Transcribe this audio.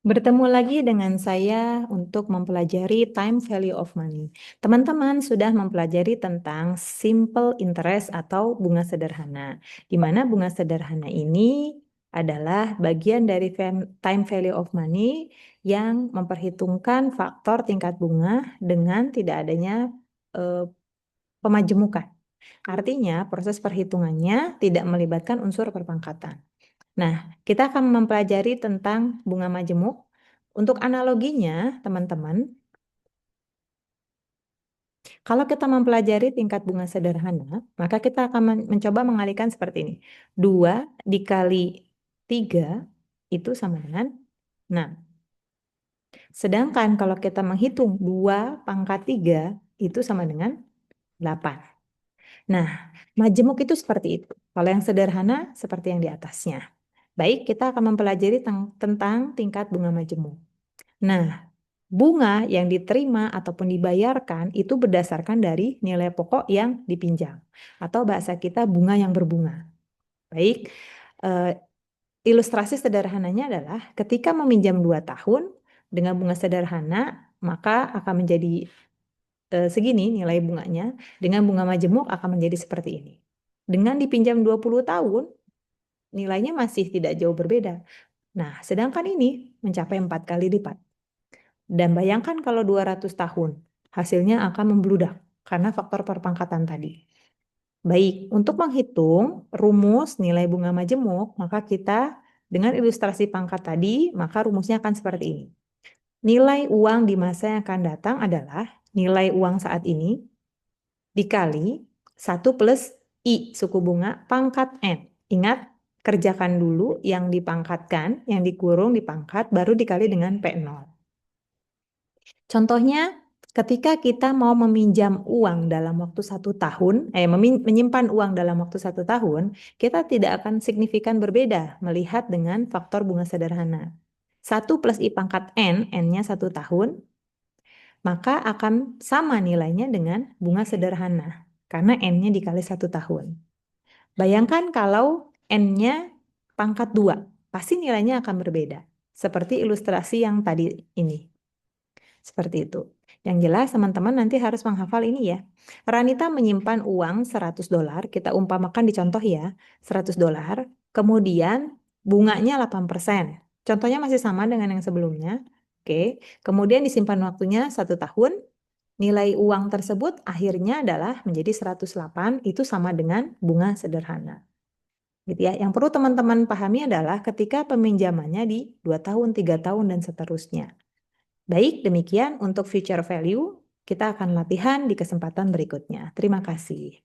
Bertemu lagi dengan saya untuk mempelajari time value of money. Teman-teman sudah mempelajari tentang simple interest atau bunga sederhana, di mana bunga sederhana ini adalah bagian dari time value of money yang memperhitungkan faktor tingkat bunga dengan tidak adanya eh, pemajemukan. Artinya, proses perhitungannya tidak melibatkan unsur perpangkatan. Nah, kita akan mempelajari tentang bunga majemuk. Untuk analoginya, teman-teman, kalau kita mempelajari tingkat bunga sederhana, maka kita akan mencoba mengalihkan seperti ini. 2 dikali 3 itu sama dengan 6. Sedangkan kalau kita menghitung 2 pangkat 3 itu sama dengan 8. Nah, majemuk itu seperti itu. Kalau yang sederhana seperti yang di atasnya. Baik, kita akan mempelajari tentang tingkat bunga majemuk. Nah, bunga yang diterima ataupun dibayarkan itu berdasarkan dari nilai pokok yang dipinjam. Atau bahasa kita bunga yang berbunga. Baik, ilustrasi sederhananya adalah ketika meminjam 2 tahun dengan bunga sederhana, maka akan menjadi segini nilai bunganya. Dengan bunga majemuk akan menjadi seperti ini. Dengan dipinjam 20 tahun, nilainya masih tidak jauh berbeda. Nah, sedangkan ini mencapai 4 kali lipat. Dan bayangkan kalau 200 tahun, hasilnya akan membludak karena faktor perpangkatan tadi. Baik, untuk menghitung rumus nilai bunga majemuk, maka kita dengan ilustrasi pangkat tadi, maka rumusnya akan seperti ini. Nilai uang di masa yang akan datang adalah nilai uang saat ini dikali 1 plus I suku bunga pangkat N. Ingat, kerjakan dulu yang dipangkatkan, yang dikurung dipangkat, baru dikali dengan P0. Contohnya, ketika kita mau meminjam uang dalam waktu 1 tahun, menyimpan uang dalam waktu 1 tahun, kita tidak akan signifikan berbeda melihat dengan faktor bunga sederhana. 1 plus I pangkat N, N-nya 1 tahun, maka akan sama nilainya dengan bunga sederhana, karena N-nya dikali 1 tahun. Bayangkan kalau N-nya pangkat 2, pasti nilainya akan berbeda. Seperti ilustrasi yang tadi ini. Seperti itu. Yang jelas teman-teman nanti harus menghafal ini ya. Ranita menyimpan uang $100, kita umpamakan di contoh ya, $100, kemudian bunganya 8%. Contohnya masih sama dengan yang sebelumnya. Oke, kemudian disimpan waktunya 1 tahun, nilai uang tersebut akhirnya adalah menjadi 108, itu sama dengan bunga sederhana. Gitu ya. Yang perlu teman-teman pahami adalah ketika peminjamannya di 2 tahun, 3 tahun, dan seterusnya. Baik, demikian untuk future value. Kita akan latihan di kesempatan berikutnya. Terima kasih.